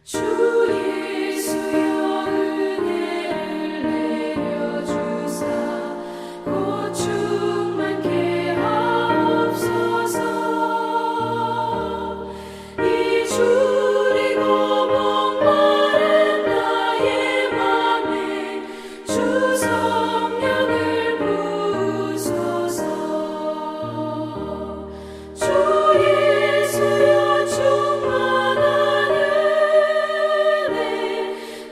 주 예수여 은혜를 내려주사 곧 충만케 하옵소서. 이 줄이고 목마른 나의 맘에 주 성령을 부으소서. 주 예수여 충만한 은혜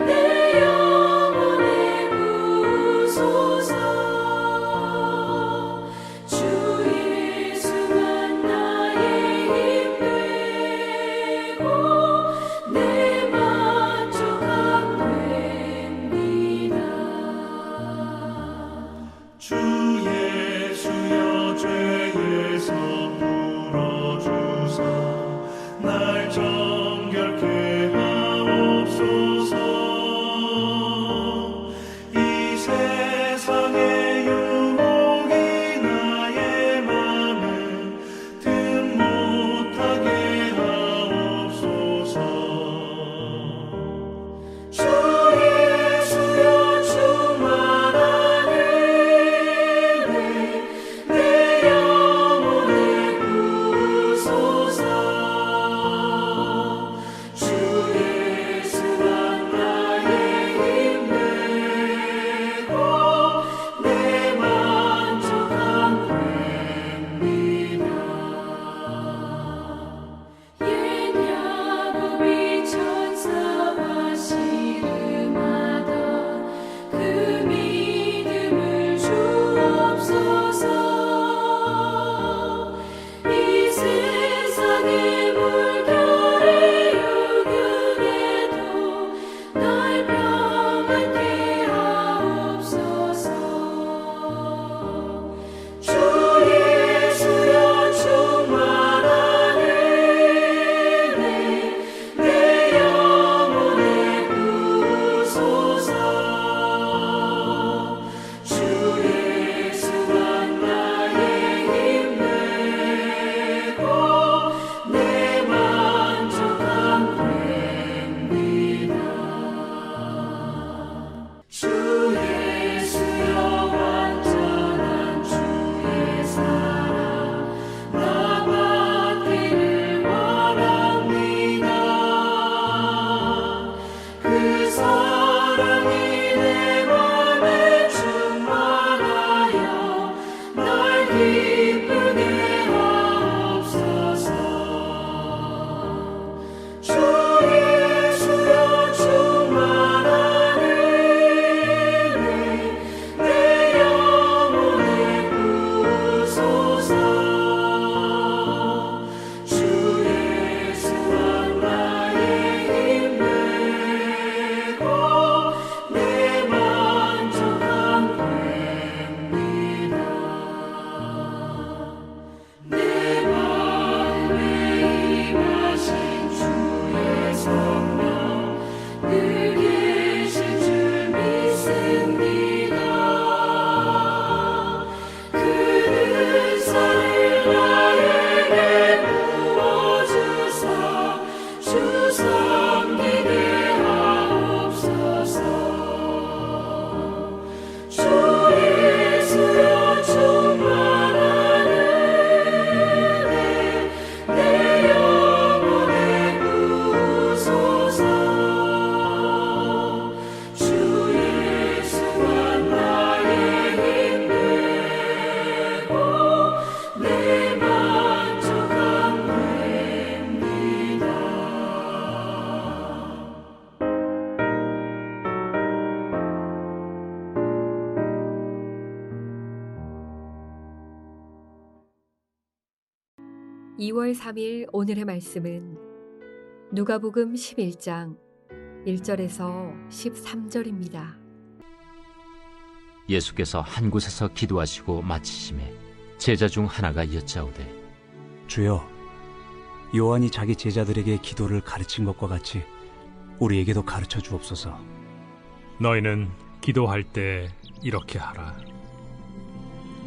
내 영혼에 부으소서. 주 예수만 나의 힘 되고 내 만족함 됩니다. 주 예수여 죄에서 풀어주사 날 정결케 하옵소서. 이 세상의 유혹이 나의 맘을 틈 못하게 하옵소서. 주 예수여 충만한 은혜 내 영혼에 부으소서. 주 예수만 나의 힘 되고 내 만족함 됩니다. 옛 야곱이 천사와 씨름하던 그 믿음을 주옵소서. 이 세상의 물결의 유혹에도 날 평안케 하옵소서. 주 예수여 충만한 은혜 내 영혼에 부으소서. 주 예수만 나의 힘 되고 내 만족함 됩니다. 주 예수여 완전한 주의 사랑 나 받기를 원합니다. 그 사랑이 내 맘에 충만하여 날 기쁘게 하옵소서. 주 예수여 충만한 은혜 내 영혼에 부으소서. 주 예수만 나의 힘 되고 내 만족함 됩니다. 내 마음에 임하신 주의 성령 늘 계신 줄 믿습니다. 그 은사를 나에게 부어주사 주 섬기게 하옵소서. 주 예수여 충만한 은혜 내 영혼에 부으소서. 주 예수만 나의 힘 되고 내 만족함 됩니다. (2월 3일) 오늘의 말씀은 누가복음 11장 1절에서 13절입니다. 예수께서 한 곳에서 기도하시고 마치심에 제자 중 하나가 여짜오되 주여, 요한이 자기 제자들에게 기도를 가르친 것과 같이 우리에게도 가르쳐 주옵소서. 너희는 기도할 때 이렇게 하라.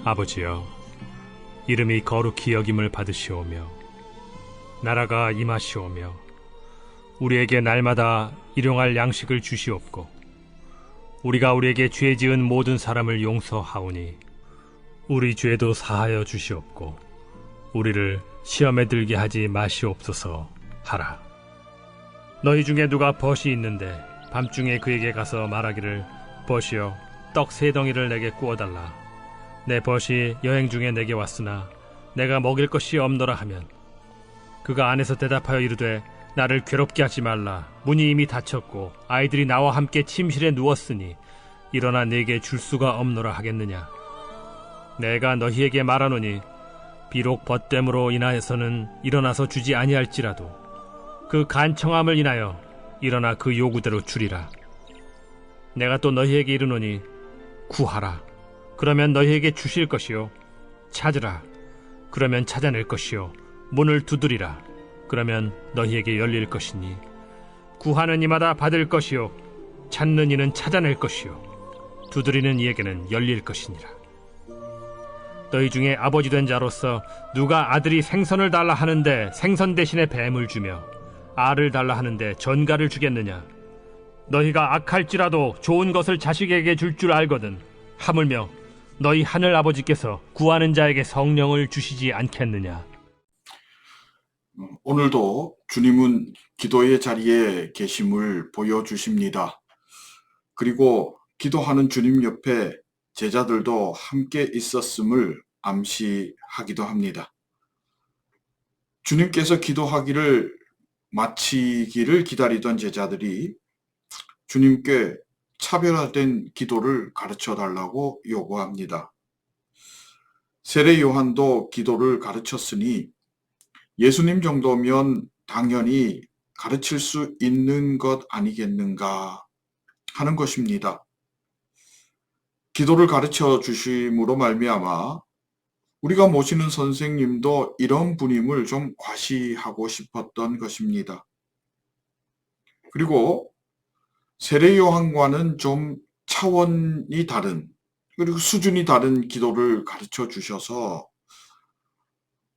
아버지여, 이름이 거룩히 여김을 받으시오며 나라가 임하시오며 우리에게 날마다 일용할 양식을 주시옵고 우리가 우리에게 죄 지은 모든 사람을 용서하오니 우리 죄도 사하여 주시옵고 우리를 시험에 들게 하지 마시옵소서 하라. 너희 중에 누가 벗이 있는데 밤중에 그에게 가서 말하기를 벗이여 떡 3덩이를 내게 구워달라. 내 벗이 여행 중에 내게 왔으나 내가 먹일 것이 없노라 하면 그가 안에서 대답하여 이르되 나를 괴롭게 하지 말라. 문이 이미 닫혔고 아이들이 나와 함께 침실에 누웠으니 일어나 내게 줄 수가 없노라 하겠느냐. 내가 너희에게 말하노니 비록 벗됨으로 인하여서는 일어나서 주지 아니할지라도 그 간청함을 인하여 일어나 그 요구대로 주리라. 내가 또 너희에게 이르노니 구하라. 그러면 너희에게 주실 것이요. 찾으라. 그러면 찾아낼 것이요. 문을 두드리라. 그러면 너희에게 열릴 것이니 구하는 이마다 받을 것이요. 찾는 이는 찾아낼 것이요. 두드리는 이에게는 열릴 것이니라. 너희 중에 아버지 된 자로서 누가 아들이 생선을 달라 하는데 생선 대신에 뱀을 주며 알을 달라 하는데 전갈을 주겠느냐. 너희가 악할지라도 좋은 것을 자식에게 줄 줄 알거든 하물며 너희 하늘 아버지께서 구하는 자에게 성령을 주시지 않겠느냐. 오늘도 주님은 기도의 자리에 계심을 보여주십니다. 그리고 기도하는 주님 옆에 제자들도 함께 있었음을 암시하기도 합니다. 주님께서 기도하기를 마치기를 기다리던 제자들이 주님께 차별화된 기도를 가르쳐 달라고 요구합니다. 세례 요한도 기도를 가르쳤으니 예수님 정도면 당연히 가르칠 수 있는 것 아니겠는가 하는 것입니다. 기도를 가르쳐 주심으로 말미암아 우리가 모시는 선생님도 이런 분임을 좀 과시하고 싶었던 것입니다. 그리고 세례 요한과는 좀 차원이 다른 그리고 수준이 다른 기도를 가르쳐 주셔서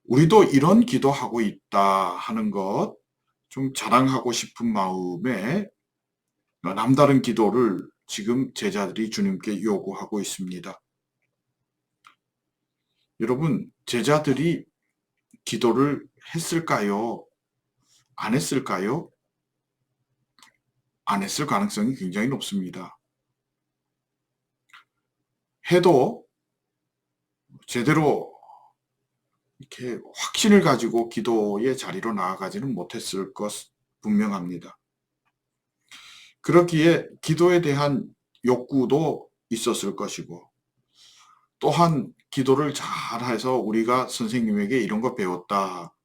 우리도 이런 기도하고 있다 하는 것 좀 자랑하고 싶은 마음에 남다른 기도를 지금 제자들이 주님께 요구하고 있습니다. 여러분, 제자들이 기도를 했을까요? 안 했을까요? 안 했을 가능성이 굉장히 높습니다. 해도 제대로 이렇게 확신을 가지고 기도의 자리로 나아가지는 못했을 것 분명합니다. 그렇기에 기도에 대한 욕구도 있었을 것이고 또한 기도를 잘해서 우리가 선생님에게 이런 거 배웠다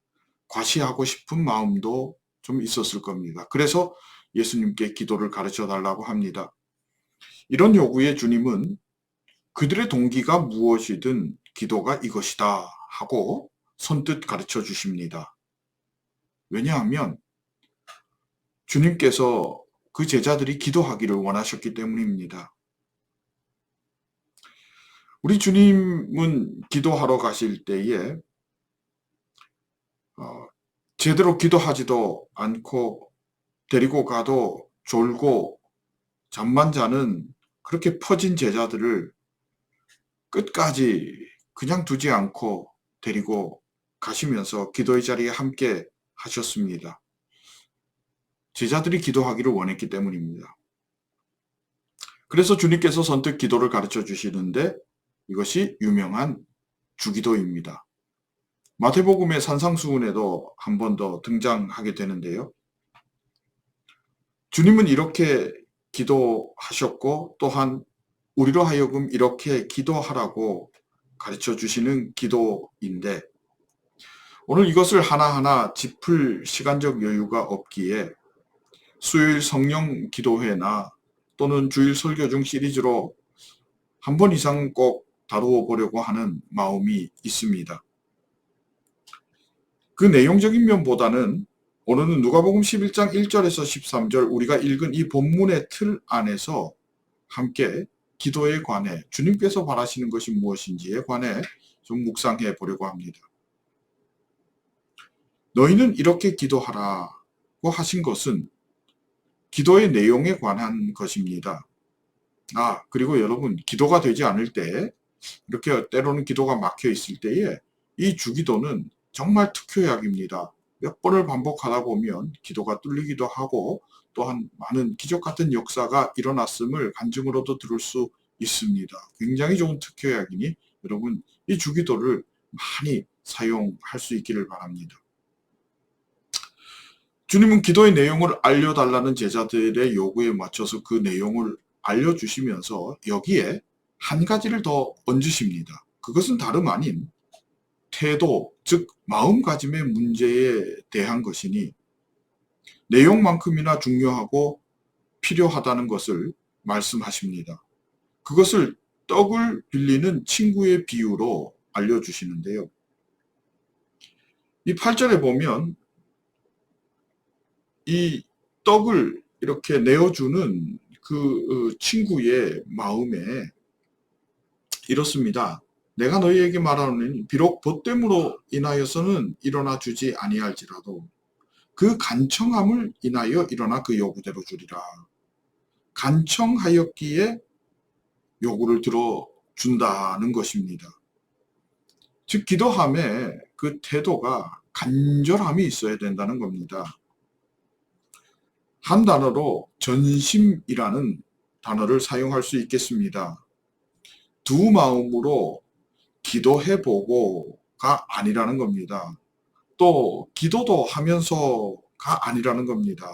과시하고 싶은 마음도 좀 있었을 겁니다. 그래서 예수님께 기도를 가르쳐 달라고 합니다. 이런 요구에 주님은 그들의 동기가 무엇이든 기도가 이것이다 하고 선뜻 가르쳐 주십니다. 왜냐하면 주님께서 그 제자들이 기도하기를 원하셨기 때문입니다. 우리 주님은 기도하러 가실 때에 제대로 기도하지도 않고 데리고 가도 졸고 잠만 자는 그렇게 퍼진 제자들을 끝까지 그냥 두지 않고 데리고 가시면서 기도의 자리에 함께 하셨습니다. 제자들이 기도하기를 원했기 때문입니다. 그래서 주님께서 선뜻 기도를 가르쳐 주시는데 이것이 유명한 주기도입니다. 마태복음의 산상수훈에도 한 번 더 등장하게 되는데요. 주님은 이렇게 기도하셨고 또한 우리로 하여금 이렇게 기도하라고 가르쳐 주시는 기도인데 오늘 이것을 하나하나 짚을 시간적 여유가 없기에 수요일 성령 기도회나 또는 주일 설교 중 시리즈로 한 번 이상 꼭 다루어 보려고 하는 마음이 있습니다. 그 내용적인 면보다는 오늘은 누가복음 11장 1절에서 13절 우리가 읽은 이 본문의 틀 안에서 함께 기도에 관해 주님께서 바라시는 것이 무엇인지에 관해 좀 묵상해 보려고 합니다. 너희는 이렇게 기도하라. 하신 것은 기도의 내용에 관한 것입니다. 그리고 여러분, 기도가 되지 않을 때, 이렇게 때로는 기도가 막혀 있을 때에 이 주기도는 정말 특효약입니다. 몇 번을 반복하다 보면 기도가 뚫리기도 하고 또한 많은 기적 같은 역사가 일어났음을 간증으로도 들을 수 있습니다. 굉장히 좋은 특효약이니 여러분, 이 주기도를 많이 사용할 수 있기를 바랍니다. 주님은 기도의 내용을 알려달라는 제자들의 요구에 맞춰서 그 내용을 알려주시면서 여기에 한 가지를 더 얹으십니다. 그것은 다름 아닌 태도, 즉 마음가짐의 문제에 대한 것이니 내용만큼이나 중요하고 필요하다는 것을 말씀하십니다. 그것을 떡을 빌리는 친구의 비유로 알려주시는데요. 이 8절에 보면 이 떡을 이렇게 내어주는 그 친구의 마음에 이렇습니다. 내가 너희에게 말하노니 비록 벗됨으로 인하여서는 일어나 주지 아니할지라도 그 간청함을 인하여 일어나 그 요구대로 주리라. 간청하였기에 요구를 들어준다는 것입니다. 즉 기도함에 그 태도가 간절함이 있어야 된다는 겁니다. 한 단어로 전심이라는 단어를 사용할 수 있겠습니다. 두 마음으로 기도해보고가 아니라는 겁니다. 또 기도도 하면서가 아니라는 겁니다.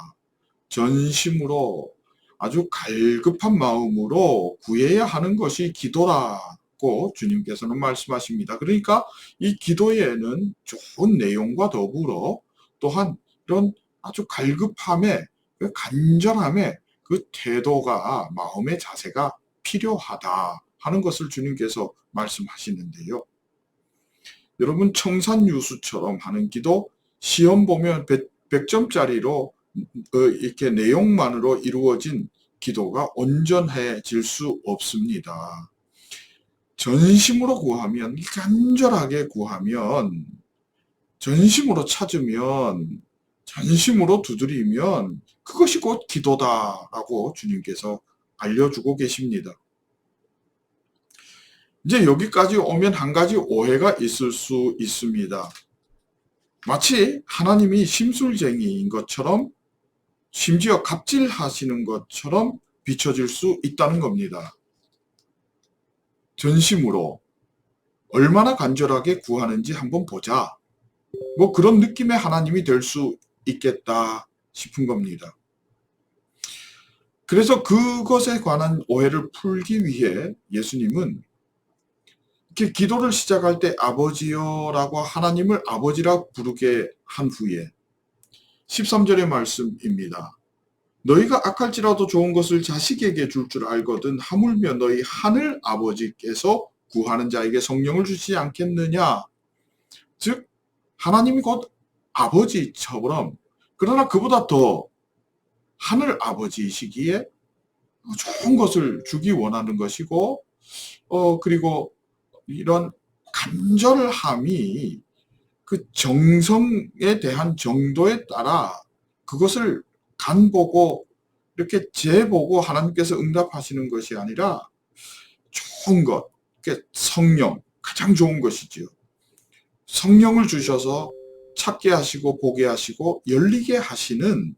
전심으로 아주 갈급한 마음으로 구해야 하는 것이 기도라고 주님께서는 말씀하십니다. 그러니까 이 기도에는 좋은 내용과 더불어 또한 이런 아주 갈급함에 그 간절함에 그 태도가 마음의 자세가 필요하다 하는 것을 주님께서 말씀하시는데요. 여러분 청산유수처럼 하는 기도 시험 보면 100점짜리로 이렇게 내용만으로 이루어진 기도가 온전해질 수 없습니다. 전심으로 구하면 간절하게 구하면 전심으로 찾으면 전심으로 두드리면 그것이 곧 기도다라고 주님께서 알려주고 계십니다. 이제 여기까지 오면 한 가지 오해가 있을 수 있습니다. 마치 하나님이 심술쟁이인 것처럼 심지어 갑질하시는 것처럼 비춰질 수 있다는 겁니다. 전심으로 얼마나 간절하게 구하는지 한번 보자. 뭐 그런 느낌의 하나님이 될 수 있겠다 싶은 겁니다. 그래서 그것에 관한 오해를 풀기 위해 예수님은 이렇게 기도를 시작할 때 아버지여라고 하나님을 아버지라 부르게 한 후에 13절의 말씀입니다. 너희가 악할지라도 좋은 것을 자식에게 줄 줄 알거든 하물며 너희 하늘 아버지께서 구하는 자에게 성령을 주시지 않겠느냐. 즉 하나님이 곧 아버지처럼 그러나 그보다 더 하늘 아버지이시기에 좋은 것을 주기 원하는 것이고 그리고 이런 간절함이 그 정성에 대한 정도에 따라 그것을 간보고 이렇게 재보고 하나님께서 응답하시는 것이 아니라 좋은 것, 성령, 가장 좋은 것이지요. 성령을 주셔서 찾게 하시고 보게 하시고 열리게 하시는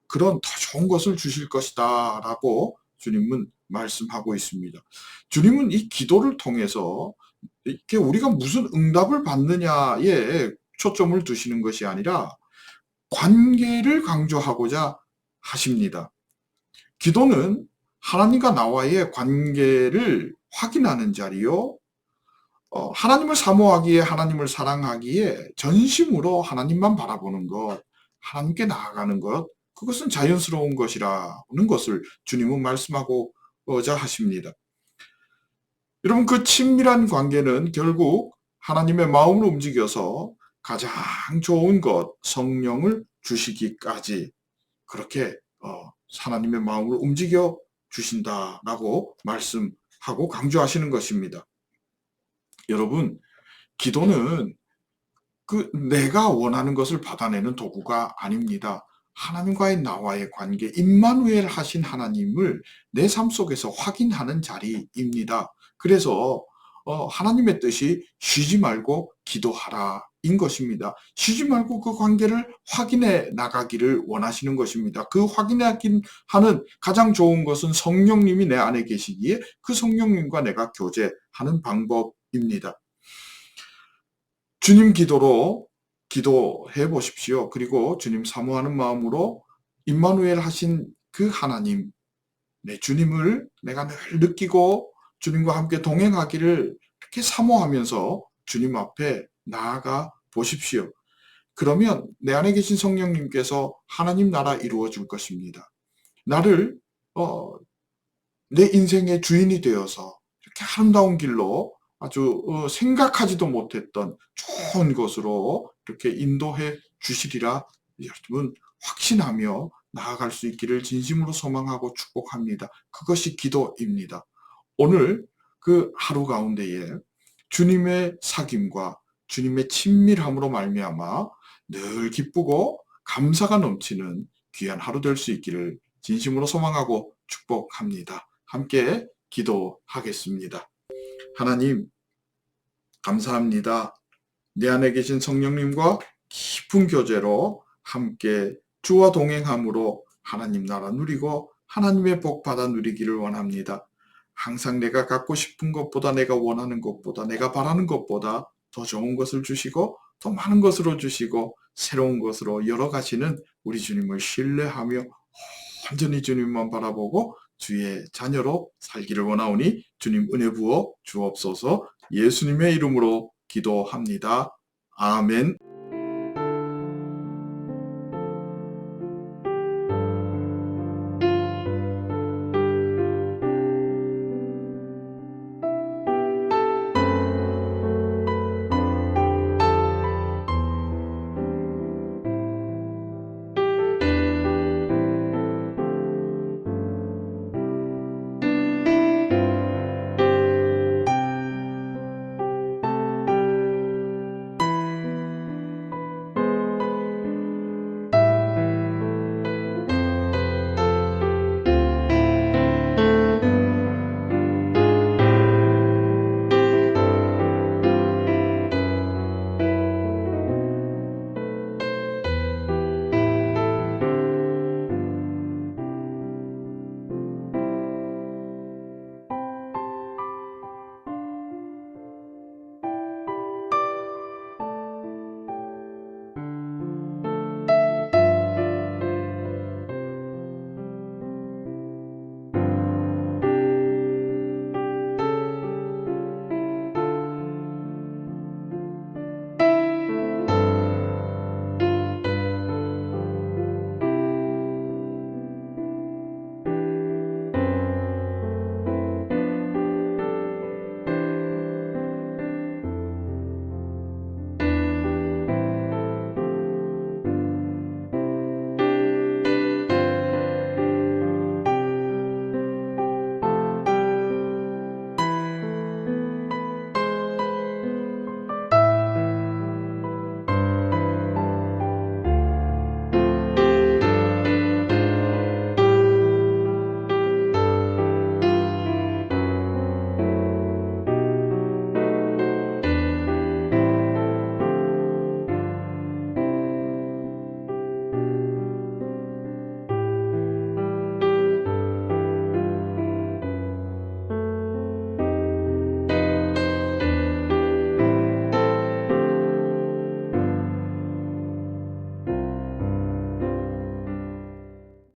그런 더 좋은 것을 주실 것이다 라고 주님은 말씀하고 있습니다. 주님은 이 기도를 통해서 이렇게 우리가 무슨 응답을 받느냐에 초점을 두시는 것이 아니라 관계를 강조하고자 하십니다. 기도는 하나님과 나와의 관계를 확인하는 자리요. 하나님을 사모하기에 하나님을 사랑하기에 전심으로 하나님만 바라보는 것, 하나님께 나아가는 것, 그것은 자연스러운 것이라는 것을 주님은 말씀하고자 하십니다. 여러분 그 친밀한 관계는 결국 하나님의 마음을 움직여서 가장 좋은 것, 성령을 주시기까지 그렇게 하나님의 마음을 움직여 주신다라고 말씀하고 강조하시는 것입니다. 여러분, 기도는 그 내가 원하는 것을 받아내는 도구가 아닙니다. 하나님과의 나와의 관계, 임마누엘 하신 하나님을 내 삶 속에서 확인하는 자리입니다. 그래서 하나님의 뜻이 쉬지 말고 기도하라 인 것입니다. 쉬지 말고 그 관계를 확인해 나가기를 원하시는 것입니다. 그 확인하는 가장 좋은 것은 성령님이 내 안에 계시기에 그 성령님과 내가 교제하는 방법입니다. 주님 기도로 기도해 보십시오. 그리고 주님 사모하는 마음으로 임마누엘 하신 그 하나님, 내 주님을 내가 늘 느끼고 주님과 함께 동행하기를 이렇게 사모하면서 주님 앞에 나아가 보십시오. 그러면 내 안에 계신 성령님께서 하나님 나라 이루어 줄 것입니다. 나를 내 인생의 주인이 되어서 이렇게 아름다운 길로 아주 생각하지도 못했던 좋은 것으로 이렇게 인도해 주시리라 여러분 확신하며 나아갈 수 있기를 진심으로 소망하고 축복합니다. 그것이 기도입니다. 오늘 그 하루 가운데에 주님의 사귐과 주님의 친밀함으로 말미암아 늘 기쁘고 감사가 넘치는 귀한 하루 될 수 있기를 진심으로 소망하고 축복합니다. 함께 기도하겠습니다. 하나님, 감사합니다. 내 안에 계신 성령님과 깊은 교제로 함께 주와 동행함으로 하나님 나라 누리고 하나님의 복 받아 누리기를 원합니다. 항상 내가 갖고 싶은 것보다, 내가 원하는 것보다, 내가 바라는 것보다 더 좋은 것을 주시고 더 많은 것으로 주시고 새로운 것으로 열어가시는 우리 주님을 신뢰하며 온전히 주님만 바라보고 주의 자녀로 살기를 원하오니 주님 은혜 부어 주옵소서. 예수님의 이름으로 기도합니다. 아멘.